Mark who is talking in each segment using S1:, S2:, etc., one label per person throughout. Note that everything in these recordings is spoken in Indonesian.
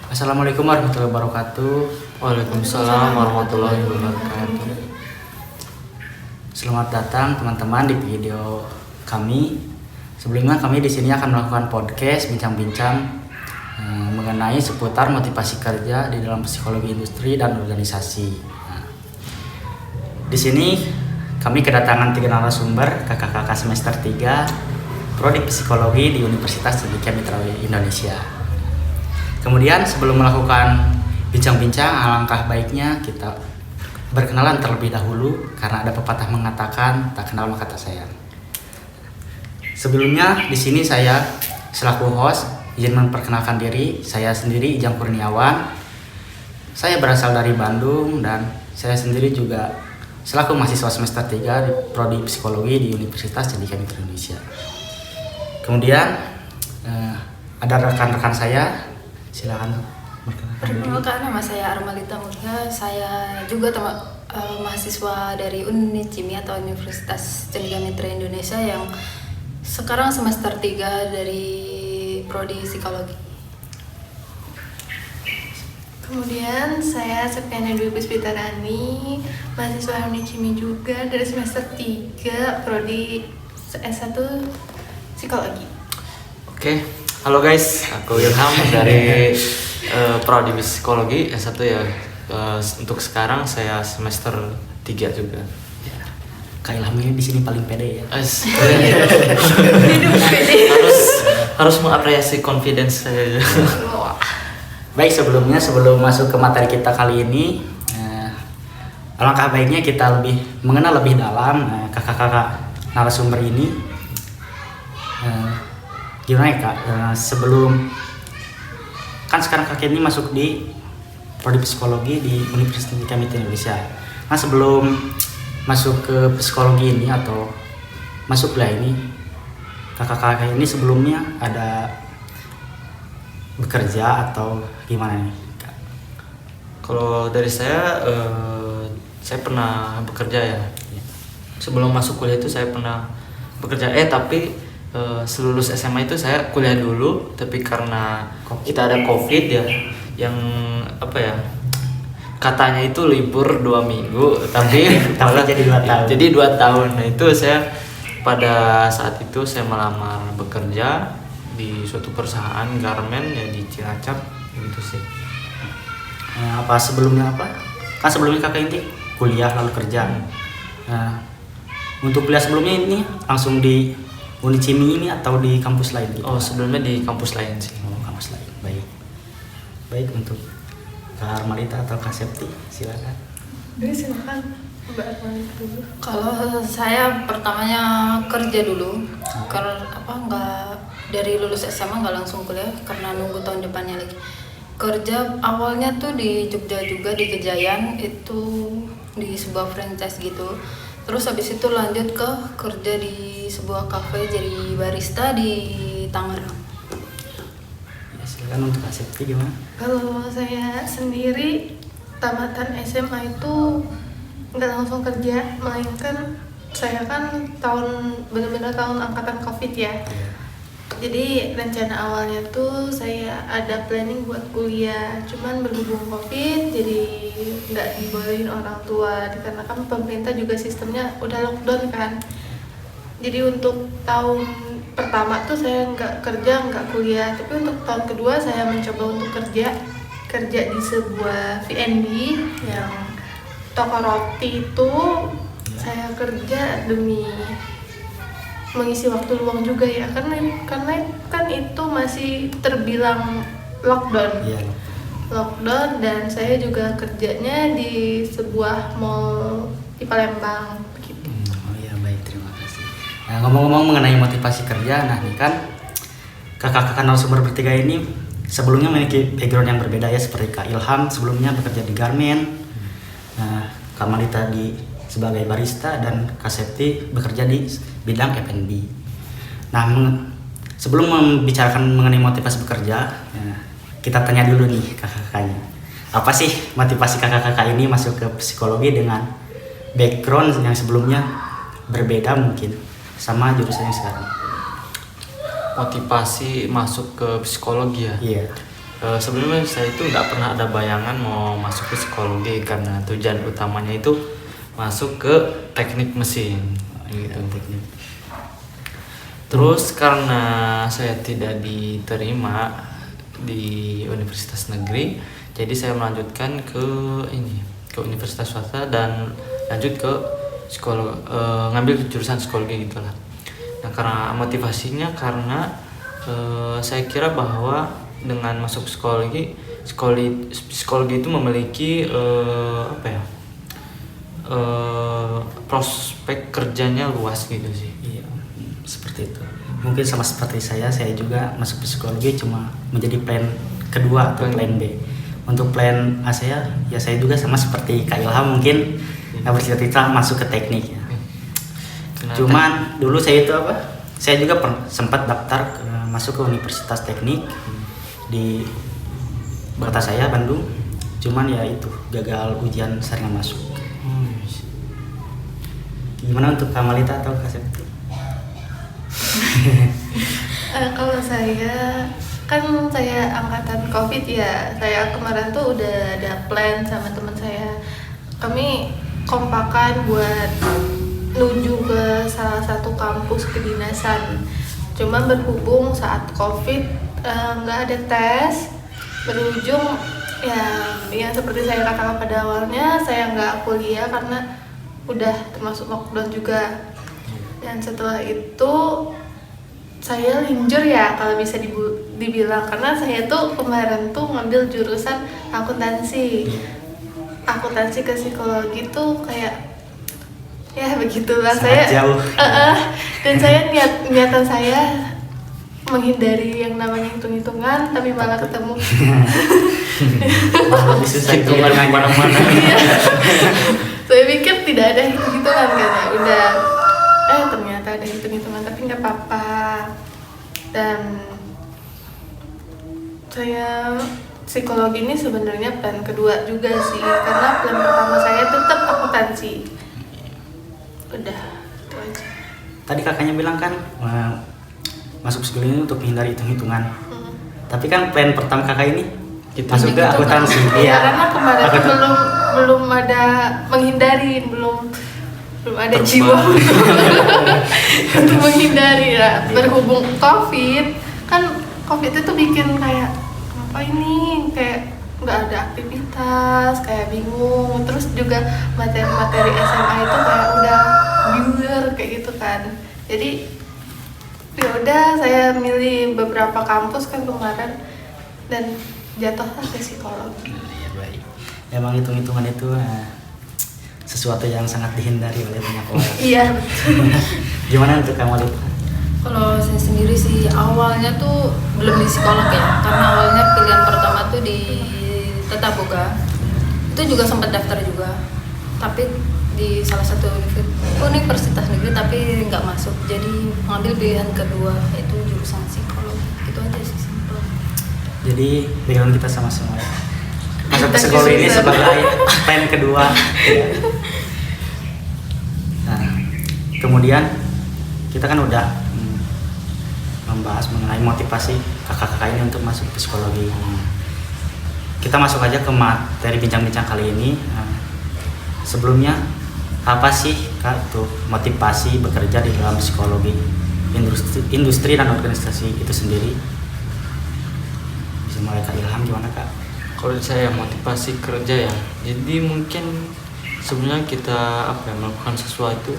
S1: Assalamualaikum warahmatullahi wabarakatuh.
S2: Waalaikumsalam warahmatullahi wabarakatuh.
S1: Selamat datang teman-teman di video kami. Sebelumnya kami di sini akan melakukan podcast bincang-bincang mengenai seputar motivasi kerja di dalam psikologi industri dan organisasi. Di sini kami kedatangan 3 narasumber kakak-kakak semester 3 Prodi Psikologi di Universitas Cendekia Mitra Indonesia. Kemudian sebelum melakukan bincang-bincang, alangkah baiknya kita berkenalan terlebih dahulu karena ada pepatah mengatakan tak kenal maka tak sayang. Sebelumnya di sini saya selaku host izin memperkenalkan diri. Saya sendiri Ijang Kurniawan. Saya berasal dari Bandung dan saya sendiri juga selaku mahasiswa semester 3 di Prodi Psikologi di Universitas Cendekia Mitra Indonesia. Kemudian ada rekan-rekan saya. Silakan
S3: perkenalkan, nama saya Armalita Mulia. Saya juga mahasiswa dari UNICIMI atau Universitas Cendekia Mitra Indonesia yang sekarang semester 3 dari Prodi Psikologi.
S4: Kemudian saya Septiana Dwi Puspitarani, mahasiswa UNICIMI juga dari semester 3 Prodi S1 Psikologi.
S2: Oke. Halo guys, aku Ilham dari Prodi Psikologi S1 ya. Untuk sekarang saya semester 3 juga.
S1: Kak Ilham ini di sini paling pede ya.
S2: harus mengapresiasi confidence saya.
S1: Baik, sebelum masuk ke materi kita kali ini, alangkah baiknya kita mengenal lebih dalam kakak-kakak narasumber ini. Gimana ya Kak, sebelum kan sekarang kakek ini masuk di Prodi Psikologi di Universitas Cendekia Mitra Indonesia. Nah, sebelum masuk ke psikologi ini atau masuk kuliah ini, kakak-kakak ini sebelumnya ada bekerja atau gimana nih Kak?
S2: Kalau dari saya pernah bekerja ya. Sebelum masuk kuliah itu saya pernah bekerja. Tapi selulus SMA itu saya kuliah dulu, tapi karena kita ada COVID ya, yang katanya itu libur 2 minggu, tapi malah
S1: jadi 2 tahun.
S2: Jadi 2 tahun. Nah itu saya pada saat itu saya melamar bekerja di suatu perusahaan garmen ya di Cilacap gitu sih.
S1: Sebelumnya kan sebelumnya kakak ini kuliah lalu kerja. Nah, untuk kuliah sebelumnya ini langsung di UNICIMI ini atau di kampus lain gitu?
S2: Oh, sebelumnya di kampus lain sih.
S1: Oh, kampus lain. Baik untuk Kak Armalita atau Kak Septi, silakan.
S4: Silakan Mbak Armalita dulu.
S3: Kalau saya pertamanya kerja dulu, karena nggak dari lulus SMA nggak langsung kuliah karena nunggu tahun depannya lagi. Kerja awalnya tuh di Jogja juga, di Kejayan, itu di sebuah franchise gitu. Terus habis itu lanjut ke kerja di sebuah kafe jadi barista di Tangerang.
S1: Ya, silakan untuk Kak Septi gimana?
S4: Kalau saya sendiri tamatan SMA itu nggak langsung kerja, melainkan saya kan benar-benar tahun angkatan COVID ya. Jadi rencana awalnya tuh saya ada planning buat kuliah, cuman berhubung COVID jadi nggak dibolehin orang tua dikarenakan pemerintah juga sistemnya udah lockdown kan. Jadi untuk tahun pertama tuh saya nggak kerja, nggak kuliah, tapi untuk tahun kedua saya mencoba untuk kerja di sebuah VND yang toko roti itu. Saya kerja demi mengisi waktu luang juga ya, karena kan itu masih terbilang lockdown.
S1: Iya.
S4: Lockdown, dan saya juga kerjanya di sebuah mall di Palembang begitu.
S1: Oh iya, baik, terima kasih. Nah, ngomong-ngomong mengenai motivasi kerja, nah ini kan kakak-kakak narasumber bertiga ini sebelumnya memiliki background yang berbeda ya, seperti Kak Ilham sebelumnya bekerja di garmen, Kak Malita sebagai barista, dan Kak Septi bekerja di bidang F&B. Nah, sebelum membicarakan mengenai motivasi bekerja, kita tanya dulu nih kakak-kakaknya. Apa sih motivasi kakak-kakak ini masuk ke psikologi dengan background yang sebelumnya berbeda mungkin sama jurusan yang sekarang?
S2: Motivasi masuk ke psikologi ya.
S1: Iya.
S2: Sebelumnya saya itu nggak pernah ada bayangan mau masuk ke psikologi karena tujuan utamanya itu masuk ke teknik mesin gitu.
S1: Teknik.
S2: Terus karena saya tidak diterima di universitas negeri, jadi saya melanjutkan ke universitas swasta dan lanjut ke ngambil jurusan psikologi gitulah. Nah, karena motivasinya karena saya kira bahwa dengan masuk psikologi itu memiliki prospek kerjanya luas gitu sih.
S1: Iya, seperti itu. Mungkin sama seperti saya juga masuk psikologi cuma menjadi plan kedua atau plan B. Untuk plan A saya juga sama seperti Kak Ilham mungkin bercita-cita masuk ke teknik ya. Cuman dulu saya juga sempat daftar masuk ke universitas teknik di kota saya Bandung. Cuman ya itu gagal ujian saringan masuk. Gimana untuk Kamalita atau Kak Septi?
S4: Kalau saya angkatan COVID ya, saya kemarin tuh udah ada plan sama teman saya. Kami kompakan buat menuju ke salah satu kampus kedinasan. Cuma berhubung saat COVID nggak ada tes, berujung ya seperti saya katakan pada awalnya, saya nggak kuliah karena udah termasuk lockdown juga. Dan setelah itu saya linjur ya kalau bisa dibilang, karena saya tuh kemarin tuh ngambil jurusan akuntansi ke psikologi tuh kayak ya begitulah.
S1: Sangat
S4: saya
S1: jauh.
S4: Dan saya niatan saya menghindari yang namanya hitung-hitungan, tapi malah ketemu.
S1: Lebih susah
S2: Hitungan kemana-mana.
S4: Saya pikir tidak ada hitung-hitungan kan ya, udah ternyata ada hitung-hitungan, tapi nggak apa-apa. Dan saya psikologi ini sebenarnya plan kedua juga sih, karena plan pertama saya tetap akuntansi. Udah, itu aja.
S1: Tadi kakaknya bilang kan masuk psikologi ini untuk menghindari hitung-hitungan. Tapi kan plan pertama kakak ini masuk ke akuntansi.
S4: Iya, karena kemarin belum ada menghindari, belum ada jiwa untuk menghindari ya. Berhubung COVID itu bikin kayak apa ini, kayak nggak ada aktivitas, kayak bingung. Terus juga materi-materi SMA itu kayak udah blur kayak gitu kan. Jadi ya udah, saya milih beberapa kampus kan kemarin dan jatuhlah ke psikologi.
S1: Ya, baik. Emang hitung-hitungan itu sesuatu yang sangat dihindari oleh banyak orang.
S4: Iya.
S1: Gimana untuk kamu, Lita?
S3: Kalau saya sendiri sih awalnya tuh belum di psikolog ya, karena awalnya pilihan pertama tuh di Tata Boga. Itu juga sempat daftar juga, tapi di salah satu universitas negeri tapi nggak masuk. Jadi mengambil pilihan kedua itu jurusan psikologi. Itu aja sih, simpel.
S1: Jadi background kita sama-sama ya. Masuk ke psikologi ini sebagai plan kedua. Nah, kemudian kita kan udah membahas mengenai motivasi kakak-kakak ini untuk masuk psikologi. Kita masuk aja ke materi bincang-bincang kali ini. Sebelumnya, apa sih Kak untuk motivasi bekerja di dalam psikologi, industri dan organisasi itu sendiri? Bisa mulai Kak Ilham, gimana Kak?
S2: Kalau saya motivasi kerja ya, jadi mungkin sebenarnya kita melakukan sesuatu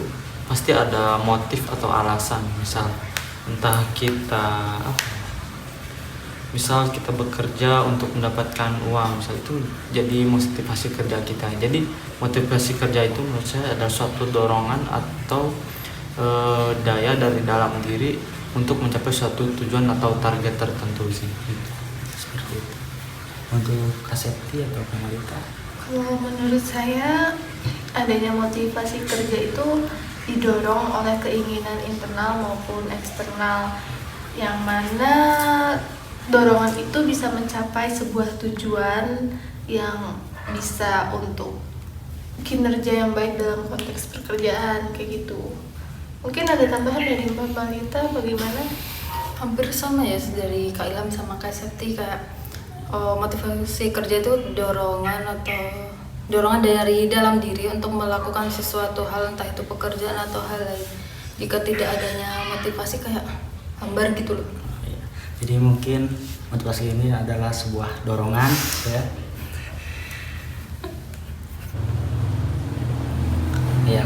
S2: pasti ada motif atau alasan. Misal entah kita misal kita bekerja untuk mendapatkan uang, misal itu jadi motivasi kerja kita. Jadi motivasi kerja itu menurut saya adalah suatu dorongan atau daya dari dalam diri untuk mencapai suatu tujuan atau target tertentu sih.
S1: Seperti itu. Untuk Kak Septi atau Kamalita?
S4: Kalau menurut saya, adanya motivasi kerja itu didorong oleh keinginan internal maupun eksternal, yang mana dorongan itu bisa mencapai sebuah tujuan yang bisa untuk kinerja yang baik dalam konteks pekerjaan kayak gitu. Mungkin ada tambahan dari Mbak Malita, bagaimana?
S3: Hampir sama ya dari Kak Ilham sama Kak Septi, kayak motivasi kerja itu dorongan dari dalam diri untuk melakukan sesuatu hal, entah itu pekerjaan atau hal lain. Jika tidak adanya motivasi kayak hambar gitu loh.
S1: Iya. Jadi mungkin motivasi ini adalah sebuah dorongan ya. Ya,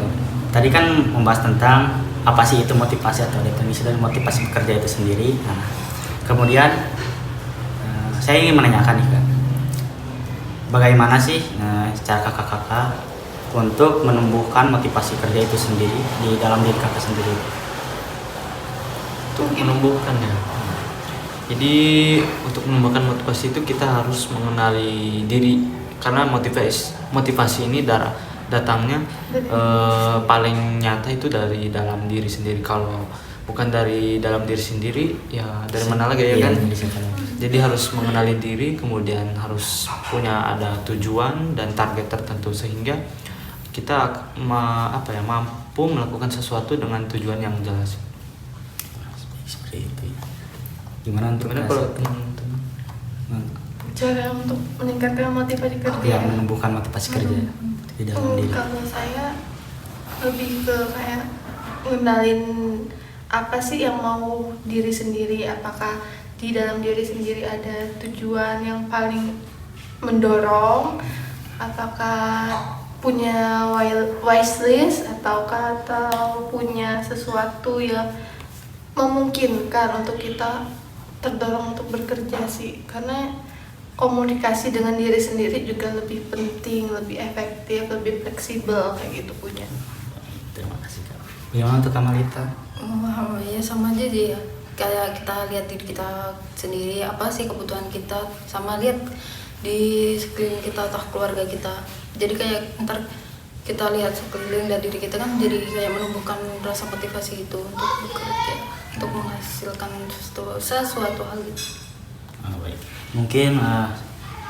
S1: tadi kan membahas tentang apa sih itu motivasi atau definisi dari motivasi bekerja itu sendiri. Nah, kemudian saya ingin menanyakan nih Kak, bagaimana sih cara kakak-kakak untuk menumbuhkan motivasi kerja itu sendiri di dalam diri kakak sendiri?
S2: Untuk menumbuhkan ya. Jadi untuk menumbuhkan motivasi itu kita harus mengenali diri, karena motivasi ini datangnya paling nyata itu dari dalam diri sendiri. Kalau bukan dari dalam diri sendiri ya dari mana lagi ya kan? Jadi harus mengenali diri, kemudian harus punya ada tujuan dan target tertentu sehingga kita mampu melakukan sesuatu dengan tujuan yang jelas.
S1: Seperti itu. Gimana
S2: kalau teman-teman?
S4: Cara untuk meningkatkan motivasi kerja.
S1: Ya, menumbuhkan motivasi kerja di dalam diri.
S4: Kalau saya lebih ke kayak ngenalin apa sih yang mau diri sendiri, apakah di dalam diri sendiri ada tujuan yang paling mendorong, apakah punya wishlist atau punya sesuatu yang memungkinkan untuk kita terdorong untuk bekerja sih. Karena komunikasi dengan diri sendiri juga lebih penting, lebih efektif, lebih fleksibel kayak gitu punya.
S1: Terima kasih Kak. Gimana untuk Kamalita?
S3: Ya sama aja sih ya. Kayak kita lihat diri kita sendiri, apa sih kebutuhan kita, sama lihat di sekeliling kita atau keluarga kita. Jadi kayak ntar kita lihat sekeliling dan diri kita kan jadi kayak menumbuhkan rasa motivasi itu untuk bekerja, untuk menghasilkan sesuatu hal gitu.
S1: Baik. Mungkin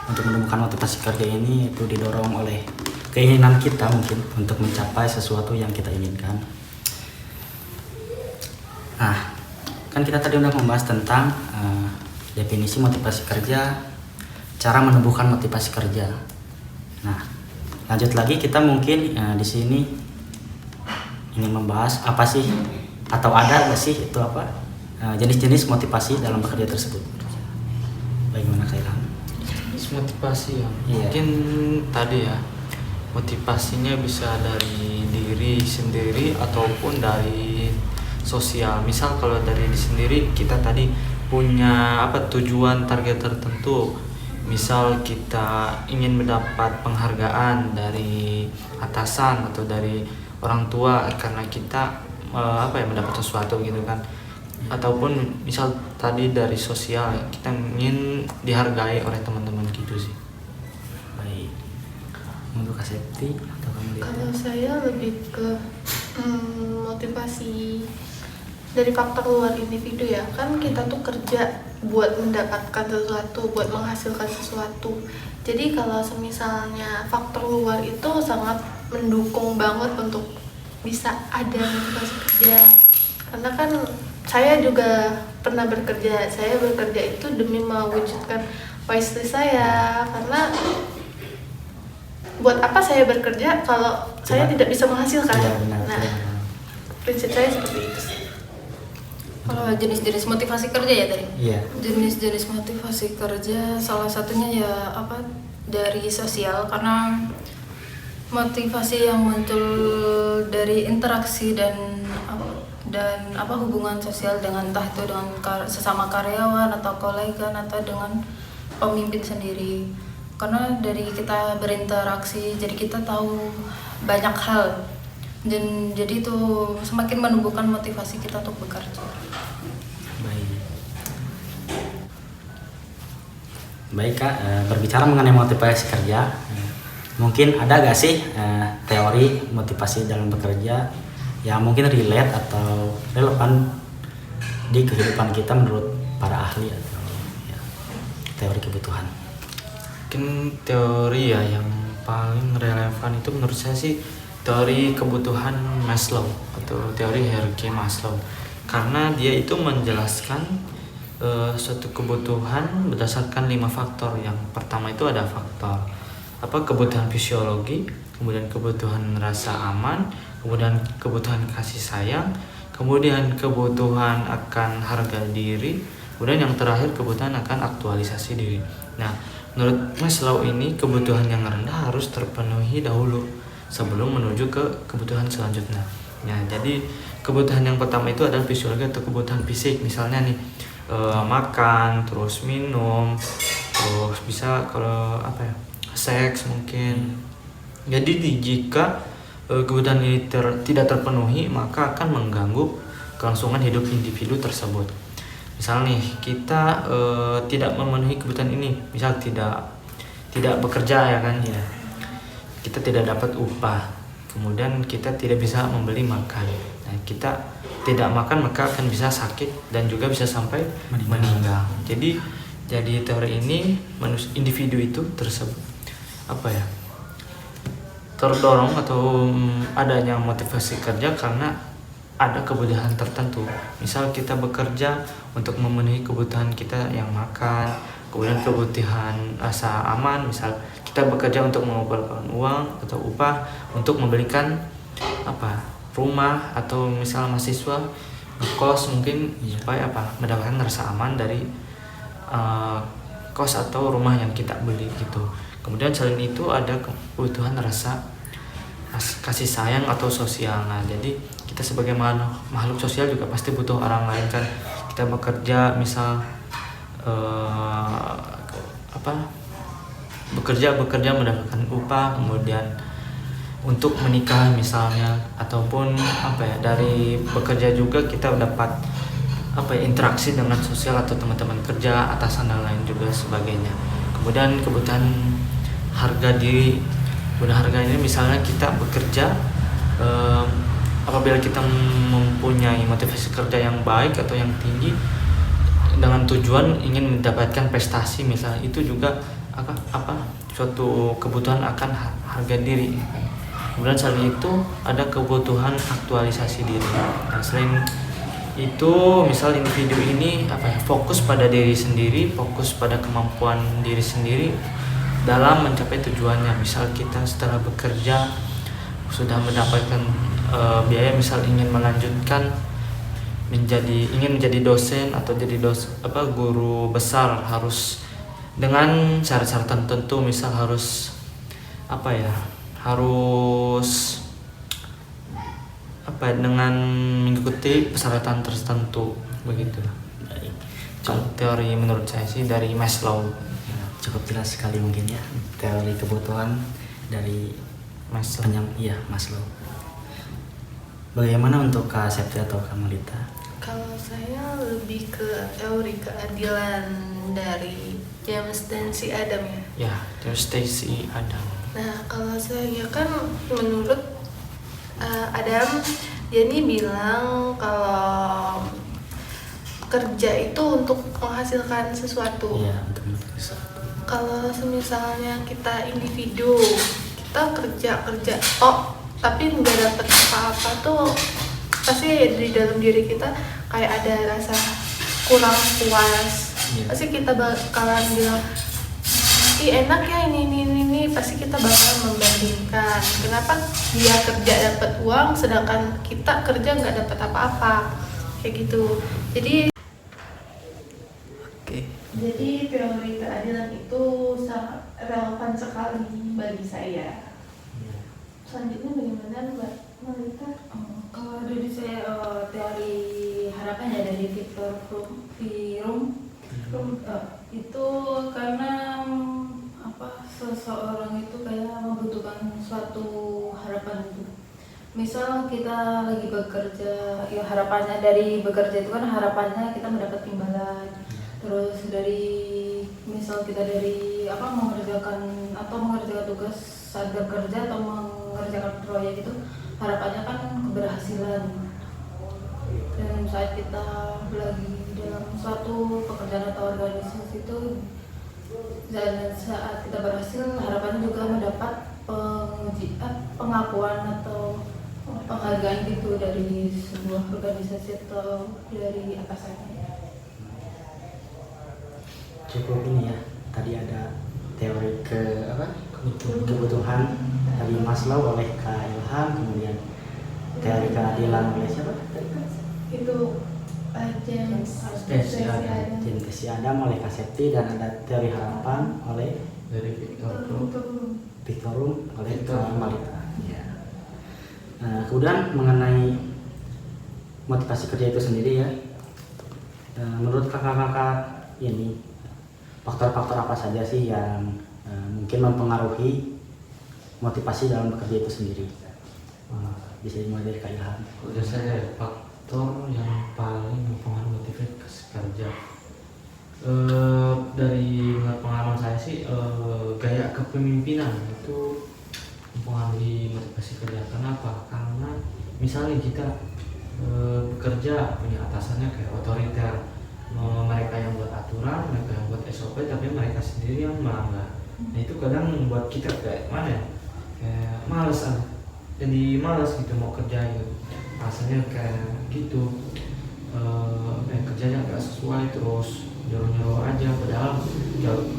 S1: untuk menumbuhkan motivasi kerja ini itu didorong oleh keinginan kita mungkin untuk mencapai sesuatu yang kita inginkan. Nah, kan kita tadi udah membahas tentang definisi motivasi kerja, cara menumbuhkan motivasi kerja. Nah, lanjut lagi kita mungkin di sini ingin membahas apa sih atau ada nggak sih itu apa jenis-jenis motivasi dalam bekerja tersebut. Bagaimana Kak Ilham?
S2: Motivasi ya.
S1: Iya.
S2: Mungkin tadi ya motivasinya bisa dari diri sendiri ataupun dari sosial. Misal kalau dari diri sendiri kita tadi punya tujuan target tertentu. Misal kita ingin mendapat penghargaan dari atasan atau dari orang tua karena kita mendapat sesuatu gitu kan. Ataupun misal tadi dari sosial, kita ingin dihargai oleh teman-teman gitu sih.
S1: Baik. Untuk Kak Septi atau kamu lihat?
S4: Kalau saya lebih ke motivasi dari faktor luar individu ya. Kan kita tuh kerja buat mendapatkan sesuatu, buat menghasilkan sesuatu. Jadi kalau semisalnya faktor luar itu sangat mendukung banget untuk bisa ada motivasi kerja. Karena kan saya juga pernah bekerja. Saya bekerja itu demi mewujudkan wishlist saya. Karena buat apa saya bekerja kalau saya tidak bisa menghasilkan?
S1: Iya, benar.
S4: Nah, prinsip saya seperti itu sih.
S3: Kalau jenis-jenis motivasi kerja ya tadi.
S1: Iya.
S3: Jenis-jenis motivasi kerja salah satunya ya dari sosial, karena motivasi yang muncul dari interaksi dan hubungan sosial dengan entah itu dengan sesama karyawan atau kolega atau dengan pemimpin sendiri. Karena dari kita berinteraksi jadi kita tahu banyak hal dan jadi itu semakin menumbuhkan motivasi kita untuk bekerja.
S1: Baik Kak, berbicara mengenai motivasi kerja, mungkin ada gak sih teori motivasi dalam bekerja yang mungkin relate atau relevan di kehidupan kita menurut para ahli atau ya, teori kebutuhan?
S2: Mungkin teori ya yang paling relevan itu menurut saya sih teori kebutuhan Maslow atau teori hierarki Maslow, karena dia itu menjelaskan suatu kebutuhan berdasarkan 5 faktor. Yang pertama itu ada faktor kebutuhan fisiologi, kemudian kebutuhan rasa aman, kemudian kebutuhan kasih sayang, kemudian kebutuhan akan harga diri, kemudian yang terakhir kebutuhan akan aktualisasi diri. Nah, menurut Maslow ini kebutuhan yang rendah harus terpenuhi dahulu sebelum menuju ke kebutuhan selanjutnya. Nah, jadi kebutuhan yang pertama itu adalah fisiologi atau kebutuhan fisik, misalnya nih makan, terus minum, terus bisa kalau seks mungkin. Jadi jika kebutuhan ini tidak terpenuhi, maka akan mengganggu kelangsungan hidup individu tersebut. Misal nih kita tidak memenuhi kebutuhan ini, misal tidak bekerja ya kan, ya kita tidak dapat upah, kemudian kita tidak bisa membeli makan. Nah, kita tidak makan maka akan bisa sakit dan juga bisa sampai meninggal. Jadi teori ini individu itu tersebut terdorong atau adanya motivasi kerja karena ada kebutuhan tertentu. Misal kita bekerja untuk memenuhi kebutuhan kita yang makan, kemudian kebutuhan rasa aman, misal kita bekerja untuk mengumpulkan uang atau upah untuk membelikan rumah, atau misal mahasiswa ngekos mungkin supaya mendapatkan rasa aman dari kos atau rumah yang kita beli gitu. Kemudian selain itu ada kebutuhan rasa kasih sayang atau sosial. Nah, jadi kita sebagai makhluk sosial juga pasti butuh orang lain kan. Kita bekerja misal bekerja mendapatkan upah, kemudian untuk menikah misalnya, ataupun dari bekerja juga kita dapat interaksi dengan sosial atau teman-teman kerja, atasan dan lain juga sebagainya. Kemudian kebutuhan harga diri. Kebutuhan harga ini misalnya kita bekerja apabila kita mempunyai motivasi kerja yang baik atau yang tinggi dengan tujuan ingin mendapatkan prestasi misalnya, itu juga suatu kebutuhan akan harga diri. Kemudian selain itu ada kebutuhan aktualisasi diri. Nah, selain itu misal individu ini fokus pada diri sendiri, fokus pada kemampuan diri sendiri dalam mencapai tujuannya. Misal kita setelah bekerja sudah mendapatkan biaya, misal ingin melanjutkan ingin menjadi dosen atau jadi guru besar, harus dengan syarat-syarat tertentu, misal harus dengan mengikuti persyaratan tertentu begitu. Kalau teori menurut saya sih dari Maslow.
S1: Cukup jelas sekali mungkin ya teori kebutuhan dari Maslow. Bagaimana untuk Kak Septi atau Kak Melita?
S4: Kalau saya lebih ke teori keadilan dari James dan si Adam ya.
S2: Ya, James Stacy Adam.
S4: Nah, kalau saya kan menurut Adam, dia ini bilang kalau kerja itu untuk menghasilkan sesuatu.
S1: Iya, untuk menghasilkan sesuatu.
S4: Kalau misalnya kita individu, kita kerja tapi nggak dapet apa-apa tuh, pasti di dalam diri kita kayak ada rasa kurang puas. Pasti kita bakalan bilang, enak ya ini, pasti kita bakalan membandingkan. Kenapa dia kerja dapat uang sedangkan kita kerja nggak dapat apa-apa, kayak gitu. Jadi teori keadilan itu sangat relevan sekali bagi saya. Selanjutnya bagaimana Mbak Melita?
S3: Kalau dari saya teori harapan ya dari Victor Fromm itu karena seseorang itu kayak membutuhkan suatu harapan itu. Misal kita lagi bekerja, ya harapannya dari bekerja itu kan harapannya kita mendapat imbalan. Terus dari misal kita dari mengerjakan tugas saat bekerja atau mengerjakan proyek itu harapannya kan keberhasilan. Dan saat kita lagi dalam suatu pekerjaan atau organisasi itu, dan saat kita berhasil harapannya juga mendapat pengakuan atau penghargaan gitu dari sebuah organisasi atau dari atasannya.
S1: cukup ini ya. Tadi ada teori kebutuhan dari Maslow oleh Kak Ilham, kemudian teori keadilan oleh siapa?
S4: Itu James
S1: Tesi Adam oleh Kak Septi, dan ada teori harapan oleh
S2: Dari
S1: Victor Rum oleh Kak Malita. Ya. Nah, kemudian mengenai motivasi kerja itu sendiri ya, menurut kakak-kakak ini faktor-faktor apa saja sih yang mungkin mempengaruhi motivasi dalam bekerja itu sendiri? Bisa dimulai dari Kak Ilham.
S2: Menurut saya faktor yang paling mempengaruhi motivasi kerja, dari pengalaman saya sih, gaya kepemimpinan itu mempengaruhi motivasi kerja. Kenapa? Karena misalnya kita bekerja punya atasannya kayak otoriter, mereka yang buat aturan, mereka yang buat SOP, tapi mereka sendiri yang melanggar. Nah itu kadang membuat kita kayak mana ya, kayak males jadi males gitu mau kerja gitu, rasanya kayak gitu, kerjanya nggak sesuai, terus nyuruh aja, padahal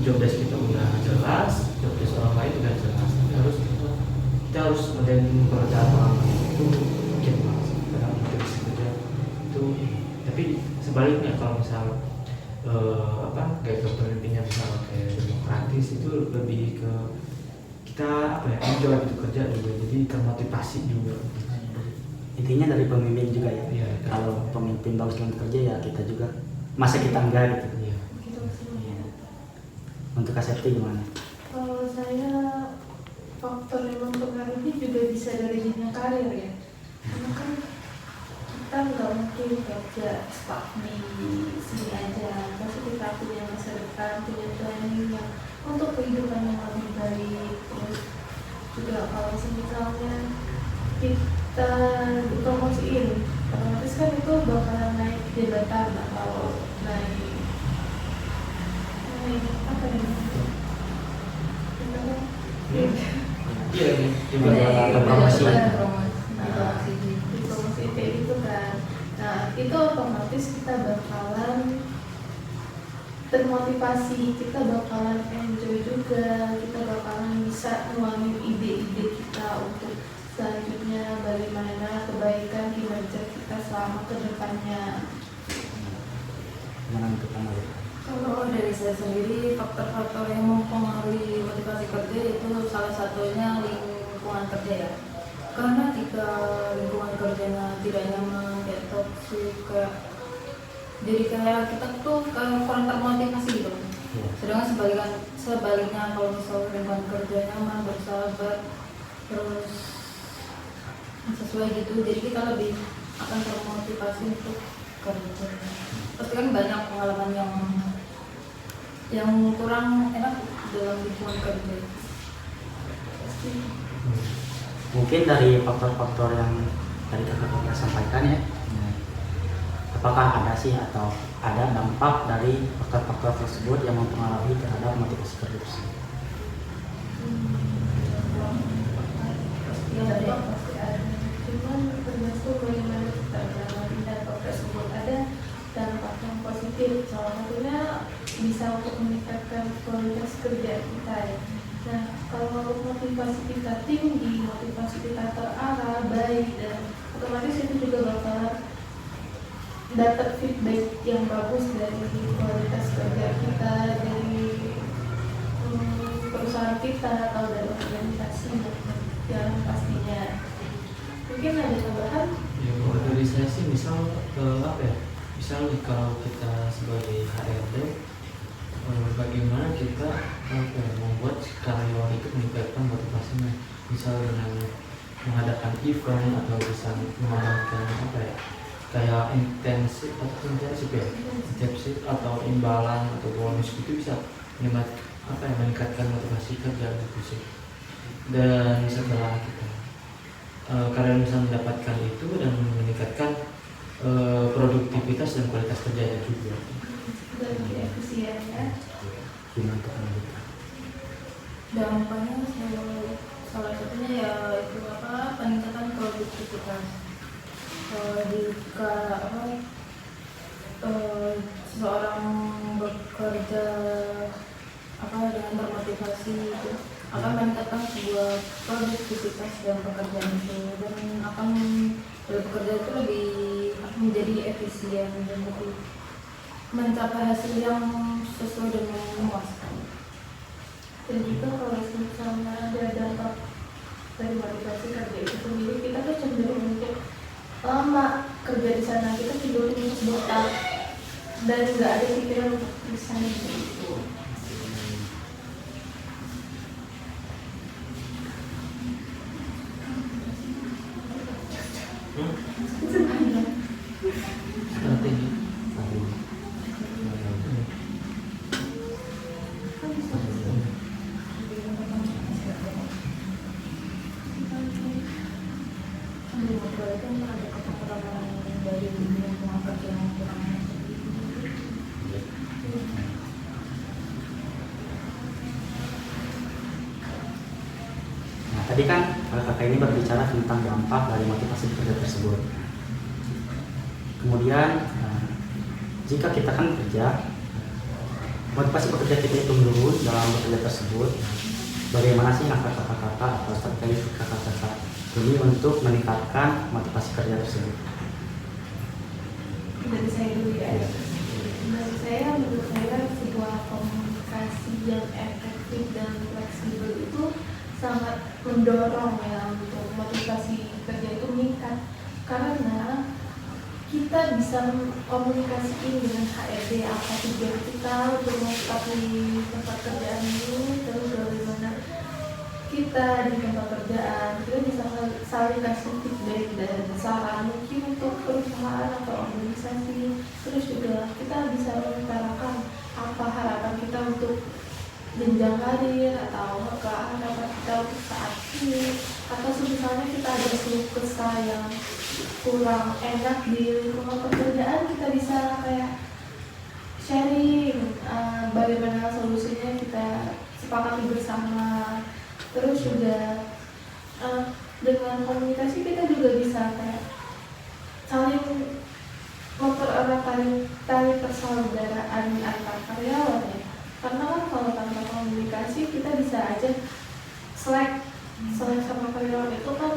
S2: job desk kita udah jelas, job desk orang lain udah jelas, tapi kita harus menjadi pekerjaan orang lain, itu bikin malas kadang motivasi kerja itu. Tapi sebaliknya kalau misal kayak kepemimpinannya misal kayak demokratis, itu lebih ke kita enjoy gitu kerja juga, jadi termotivasi juga.
S1: Intinya dari pemimpin juga ya.
S2: Iya.
S1: Kalau pemimpin bagus dalam kerja ya kita juga, masa kita enggak gitu.
S2: Iya.
S4: gitu sih.
S1: Untuk Kak Septi gimana?
S4: Kalau saya faktor yang mempengaruhi juga bisa dari jenjang karir ya, karena kan kita nggak mungkin kerja stuck di sini aja, pasti kita punya masa depan, punya planning yang untuk kehidupan yang lebih baik. Terus juga kalau misalnya kita dipromosiin, otomatis kan itu bakalan naik jabatan atau naik apa ya?
S2: Iya,
S1: promosi.
S4: Dipromosi kayak gitu kan. Nah itu otomatis kita bakalan termotivasi, kita bakalan enjoy juga, kita bakalan bisa nuangin ide-ide kita untuk selanjutnya bagaimana kebaikan kinerja kita selama kedepannya.
S1: Gimana untuk Kak Malita?
S3: Kalau dari saya sendiri, faktor-faktor yang mempengaruhi motivasi kerja itu salah satunya lingkungan kerja ya. Karena jika lingkungan kerjanya tidak nyaman, kayak toksik, jadi kayak kita tuh kurang termotivasi gitu. Sedangkan sebaliknya kalau misalnya lingkungan kerja nyaman, bersahabat, terus sesuai gitu, jadi kita lebih akan termotivasi untuk kerja. Pasti kan banyak pengalaman yang kurang enak dalam lingkungan kerja.
S1: Mungkin dari faktor-faktor yang tadi kakak sampaikan ya, apakah ada sih atau ada dampak dari faktor-faktor tersebut yang mempengaruhi terhadap motivasi kerja tersebut?
S4: Ya pasti ada, cuman tergantung bagaimana kita menanggapi dampak tersebut. Ada dampak yang positif, salah satunya bisa untuk meningkatkan kualitas kerja kita ya. Nah kalau motivasi kita tinggi, motivasi kita terarah, baik, dan otomatis itu juga bakalan dapat feedback yang bagus dari kualitas kerja kita, dari perusahaan kita atau dari organisasi yang pastinya. Mungkin ada tambahan?
S2: Ya, kalau dari saya sih misal misal kalau kita sebagai HRD, bagaimana kita membuat karyawan itu meningkatkan motivasinya, misal dengan mengadakan event atau bisa mengadakan kayak intensif atau imbalan atau bonus, itu bisa meningkatkan motivasi kerja gitu sih. Dan setelah kita karyawan bisa mendapatkan itu dan meningkatkan produktivitas dan kualitas kerjanya juga.
S4: Lebih efisien ya.
S1: Gimana untuk Malita?
S3: Dampaknya salah satunya ya itu peningkatan produktivitas. Jika seseorang bekerja dengan termotivasi itu akan meningkatkan sebuah produktivitas dalam pekerjaan itu, dan akan dalam bekerja itu lebih menjadi efisien dan lebih mencapai hasil yang sesuai dan memuaskan.
S4: Dan juga kalau misalnya ada dampak dari motivasi kerja itu sendiri, kita tuh cenderung untuk lama kerja di sana, kita cenderung untuk botak dan nggak ada pikiran untuk resign gitu.
S2: Strategi.
S3: Ada kekurangan dari lingkungan kerja yang kurang.
S1: Nah, tadi kan kakak ini berbicara tentang dampak dari motivasi bekerja tersebut. Kemudian jika kita kan bekerja, motivasi bekerja kita itu menurun dalam bekerja tersebut, bagaimana sih kakak-kakak atau strategi kakak-kakak ini untuk meningkatkan motivasi kerja tersebut?
S4: Dari saya dulu ya. Dari saya, menurut saya sebuah komunikasi yang efektif dan fleksibel itu sangat mendorong ya untuk motivasi kerja itu meningkat, karena kita bisa komunikasiin dengan HRD apa tujuan kita untuk menetap di tempat kerjaan ini, terus bagaimana kita di tempat kerjaan, kita bisa saling kasih feedback dan saran mungkin untuk perusahaan atau organisasi. Terus juga kita bisa mengutarakan apa harapan kita untuk jenjang karir atau harapan kita untuk saat ini, atau misalnya kita ada keluh kesah yang kurang enak di lingkungan pekerjaan, kita bisa kayak sharing bagaimana solusinya, kita sepakati bersama. Terus juga dengan komunikasi kita juga bisa kayak saling mempererat tali persaudaraan antar karyawan ya. Karena kan kalau tanpa komunikasi kita bisa aja slack sama karyawan itu kan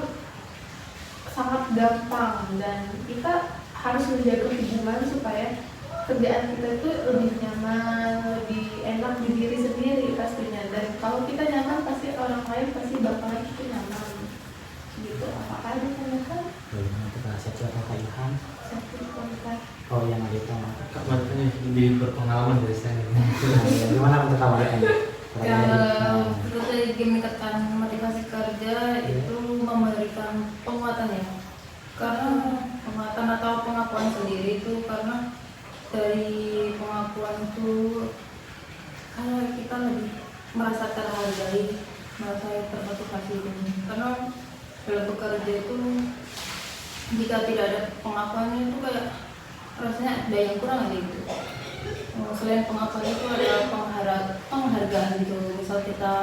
S4: sangat gampang, dan kita harus menjaga hubungan supaya kerjaan kita itu lebih nyaman, lebih enak di diri sendiri pastinya. Dan kalau kita nyaman, pasti orang lain pasti bakalan ikut nyaman gitu. Apakah ada tanyakan?
S1: Bagaimana kita siapa kakak Ilham?
S4: Satu komentar.
S1: Oh yang ada itu.
S2: Kak Martanya lebih berpengalaman dari saya.
S1: Gimana untuk kamu ini?
S3: Kalau strategi meningkatkan motivasi kerja itu memberikan penguatan ya, karena penguatan atau pengakuan sendiri itu, karena dari pengakuan itu kayak kita lebih merasa terhargai, merasa termotivasi ini. Karena dalam bekerja itu jika tidak ada pengakuannya itu kayak rasanya ada yang kurang aja gitu. Selain pengakuan itu ada penghargaan gitu. Misal kita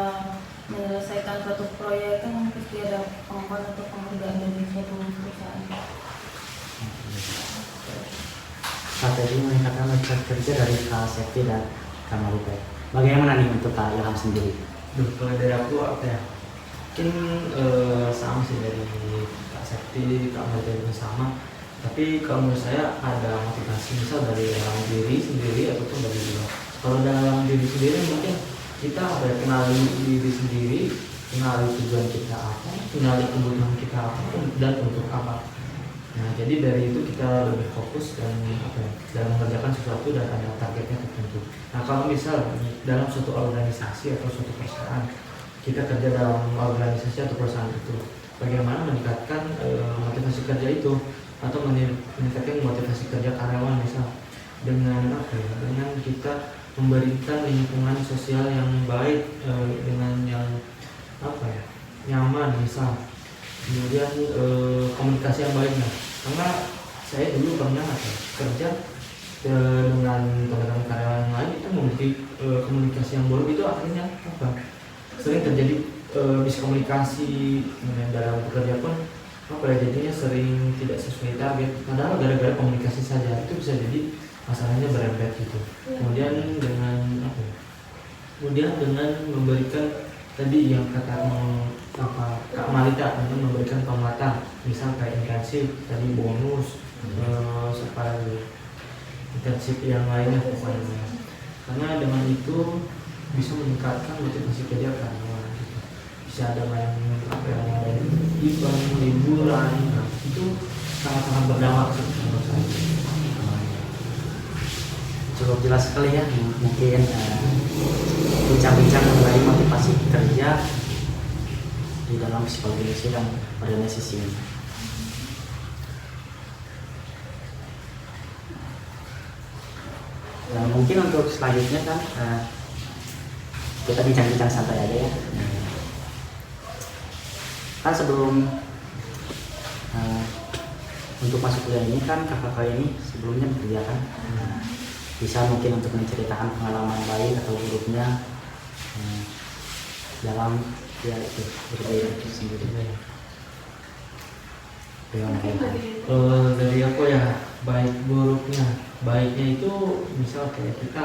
S3: menyelesaikan suatu proyek kan pasti ada pengakuan atau penghargaan dari suatu perusahaan.
S1: Strategi meningkatkan motivasi kerja dari Kak Septi dan Kak Marita. Bagaimana nih untuk Kak Ilham sendiri?
S2: Kalau dari aku apa ya? Mungkin sama sih dari Kak Septi, Kak Marita juga sama. Tapi kalau menurut saya ada motivasi misal dari dalam diri sendiri ataupun dari luar. Kalau dalam diri sendiri mungkin kita kenali diri sendiri, kenali tujuan kita apa, kenali kebutuhan kita apa, dan untuk apa. Nah, jadi dari itu kita lebih fokus dan dalam mengerjakan sesuatu dan ada targetnya tertentu. Nah, kalau misal dalam suatu organisasi atau suatu perusahaan, kita kerja dalam organisasi atau perusahaan itu, bagaimana meningkatkan motivasi kerja itu atau meningkatkan motivasi kerja karyawan misal dengan dengan kita memberikan lingkungan sosial yang baik, dengan yang nyaman misal. Kemudian komunikasi yang baik, karena saya dulu pernah kerja dengan teman-teman karyawan lain itu memiliki komunikasi yang buruk, itu akhirnya sering terjadi miskomunikasi, dalam bekerja pun jadinya sering tidak sesuai target, padahal gara-gara komunikasi saja. Itu bisa jadi masalahnya berempet gitu. Kemudian dengan apa ya? Kemudian dengan memberikan tadi yang kata Kak Malita untuk memberikan penguatan, misal kayak intensif tadi bonus, supaya intensif yang lainnya pokoknya. Karena dengan itu bisa meningkatkan motivasi kerja karyawan gitu. Bisa ada main apa ya, event liburan, nah, itu sangat-sangat berdampak sih menurut saya.
S1: Cukup jelas sekali ya, mungkin bincang-bincang mengenai motivasi kerja di dalam psikologi dan organisasi ini. Nah, mungkin untuk selanjutnya kan kita bincang-bincang santai aja ya. Kan sebelum untuk masuk kuliah ini kan kakak ini sebelumnya bekerja kan. Bisa mungkin untuk menceritakan pengalaman baik atau buruknya dalam ya itu berbeda itu sendiri.
S2: Kalau dari aku ya baik buruknya, baiknya itu misal kayak kita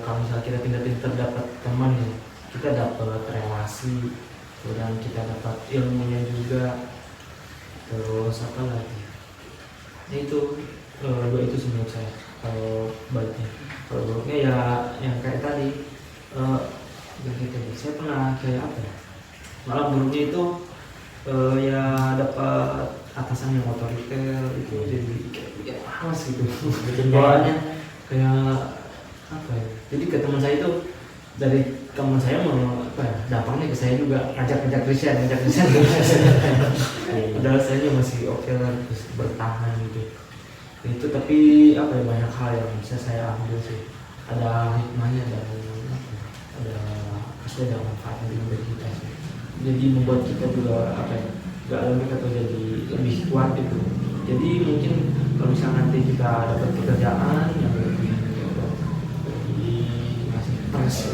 S2: kalau misalnya kita tidak terdapat teman ya, kita dapat relasi, kemudian kita dapat ilmunya juga, terus apa lagi? Itu dua itu sih menurut saya. Kalau baiknya, kalau buruknya ya yang kayak tadi begitu. Saya pernah kayak apa ya? Malah buruknya itu ya dapat atasan yang otoriter itu, jadi kayak malas gitu. Bawaannya kayak apa ya? Jadi ke teman saya itu, dari teman saya mau apa ya? Dampaknya ke saya juga, ngajak Christian. Padahal saya masih oke lah, terus bertahan gitu. Itu tapi apa ya, banyak hal yang bisa saya ambil sih, ada hikmahnya dan ada pasti ada manfaatnya juga bagi kita sih. Jadi membuat kita juga apa ya, gak lembek atau jadi lebih kuat gitu. Jadi mungkin kalau misalnya nanti kita dapat pekerjaan yang lebih masih stres,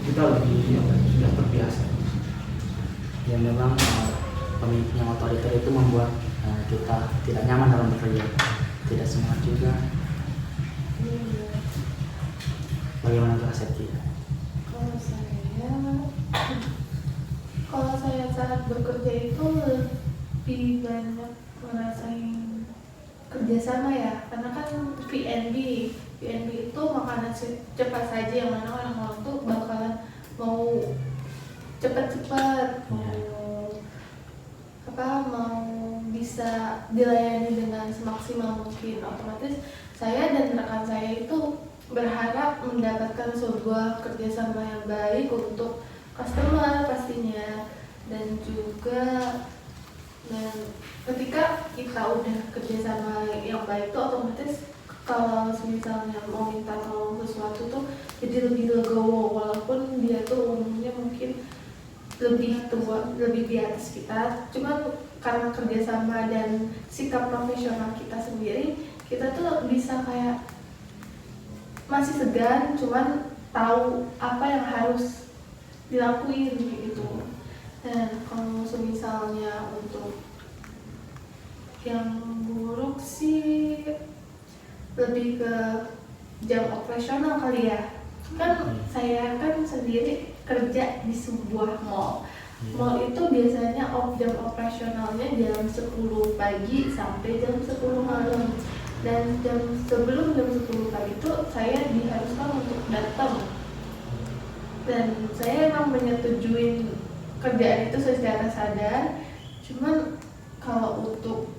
S2: kita lebih sudah terbiasa.
S1: Ya memang pemimpin yang otoriter itu membuat kita tidak nyaman dalam bekerja. Tidak semangat juga. Bagaimana untuk Asepti?
S4: Kalau saya saat bekerja itu lebih banyak ngerasain kerjasama ya, karena kan PNB itu makanan cepat saja, yang mana orang-orang tuh bakalan mau cepat-cepat, mau bisa dilayani dengan semaksimal mungkin. Otomatis saya dan rekan saya itu berharap mendapatkan sebuah kerjasama yang baik untuk customer pastinya, dan juga ketika kita udah kerjasama yang baik tuh otomatis kalau misalnya mau minta tolong sesuatu tuh jadi lebih legowo, walaupun dia tuh umumnya mungkin lebih tua, lebih di atas kita, cuman karena kerjasama dan sikap profesional kita sendiri, kita tuh bisa kayak masih segan, cuman tahu apa yang harus dilakuin gitu. Dan kalau misalnya untuk yang buruk sih lebih ke jam operasional kali ya. Kan saya kan sendiri kerja di sebuah mall. Mall itu biasanya jam operasionalnya jam 10 pagi sampai jam 10 malam. Dan sebelum jam 10 pagi itu saya diharuskan untuk datang. Dan saya emang menyetujui kerjaan itu secara sadar. Cuman kalau untuk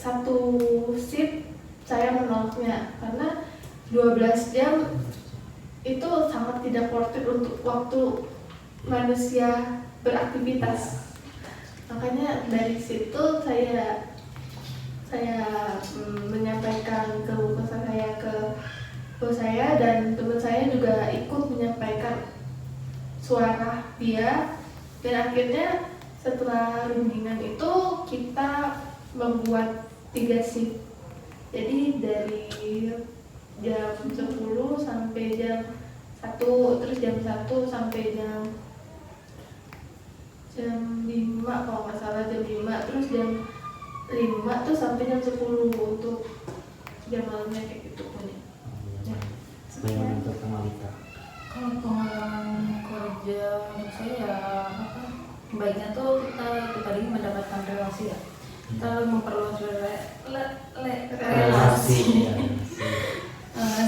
S4: satu shift saya menolaknya, karena 12 jam itu sangat tidak worth it untuk waktu manusia beraktivitas. Makanya dari situ saya menyampaikan ke bos saya dan teman saya juga ikut menyampaikan suara dia, dan akhirnya setelah rundingan itu kita membuat 3 shift. Jadi dari jam 10 sampai jam 1, terus jam 1 sampai jam 5 kalau nggak salah, jam 5, terus jam 5 tuh sampai jam 10 untuk jam malamnya kayak gitu punya. Ya.
S1: Bagaimana untuk Kamalika?
S3: Kalau pengalaman kerja menurut saya ya apa baiknya tuh kita itu tadi mendapatkan relasi ya, kita memperluas relasi.
S1: Ya.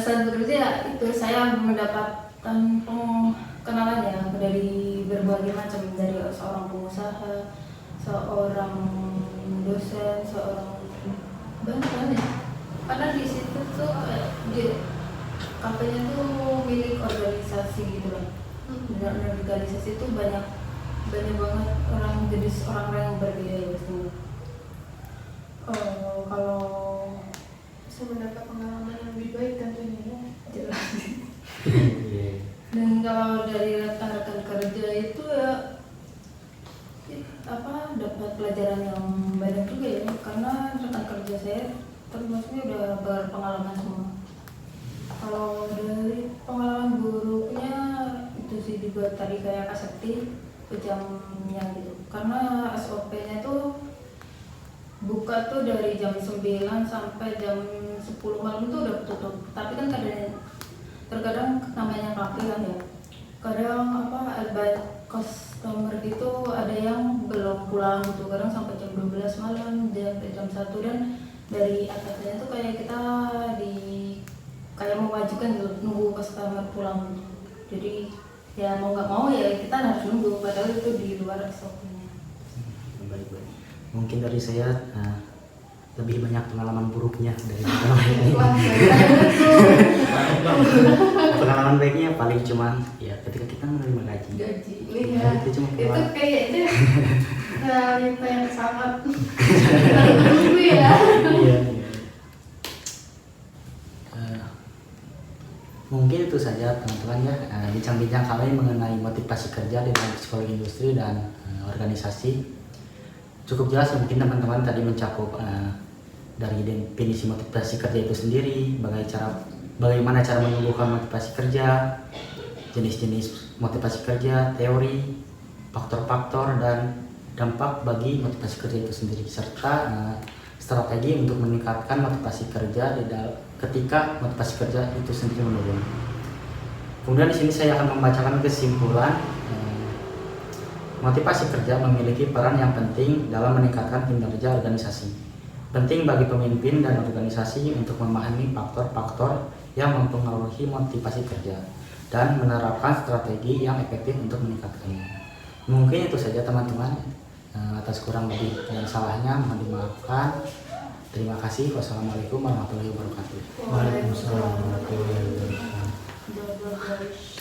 S3: Saat bekerja ya, itu saya mendapatkan kenalan ya dari berbagai macam, dari seorang pengusaha, seorang dosen, seorang banyak ya. Karena di situ tuh di kafenya tuh milik organisasi gitu loh. Dan organisasi itu banyak banget orang jenis orang-orang yang berbeda ya pastinya. Kalau
S4: Bisa mendapat pengalaman yang lebih baik tentunya ya.
S3: jelas.
S1: Iya.
S3: Dan kalau dari rekan-rekan kerja itu ya apa dapat pelajaran yang banyak juga ya, karena rekan kerja saya termasuknya udah berpengalaman semua. Kalau dari pengalaman buruknya itu sih juga tadi kayak Kak Sakti, jamnya gitu, karena SOP-nya tuh buka tuh dari jam 9 sampai jam 10 malam tuh udah tutup. Tapi kan terkadang namanya kafe kan ya, kadang apa customer gitu ada yang belum pulang gitu, kadang sampai jam 12 malam, jam 1, dan dari atasnya tuh kayak kita kayak mewajibkan gitu, nunggu customer pulang gitu. Jadi ya mau nggak mau ya kita harus nunggu, padahal itu di luar SOP-nya.
S1: Baik. Mungkin dari saya lebih banyak pengalaman buruknya dari pengalaman pengalaman baiknya paling cuman ya ketika kita menerima gaji.
S4: Iya.
S1: Itu cuma
S4: Itu kayaknya realita yang sangat menunggu ya.
S1: Iya. Mungkin itu saja teman-teman ya, bincang-bincang kali mengenai motivasi kerja di dalam psikologi industri dan organisasi. Cukup jelas mungkin teman-teman tadi mencakup dari definisi motivasi kerja itu sendiri, bagaimana cara menumbuhkan motivasi kerja, jenis-jenis motivasi kerja, teori, faktor-faktor, dan dampak bagi motivasi kerja itu sendiri, serta strategi untuk meningkatkan motivasi kerja ketika motivasi kerja itu sendiri menurun. Kemudian di sini saya akan membacakan kesimpulan. Motivasi kerja memiliki peran yang penting dalam meningkatkan kinerja organisasi. Penting bagi pemimpin dan organisasi untuk memahami faktor-faktor yang mempengaruhi motivasi kerja dan menerapkan strategi yang efektif untuk meningkatkannya. Mungkin itu saja teman-teman. Atas kurang lebih dan salahnya mohon dimaafkan. Terima kasih. Wassalamualaikum warahmatullahi wabarakatuh.
S4: Waalaikumsalam warahmatullahi wabarakatuh.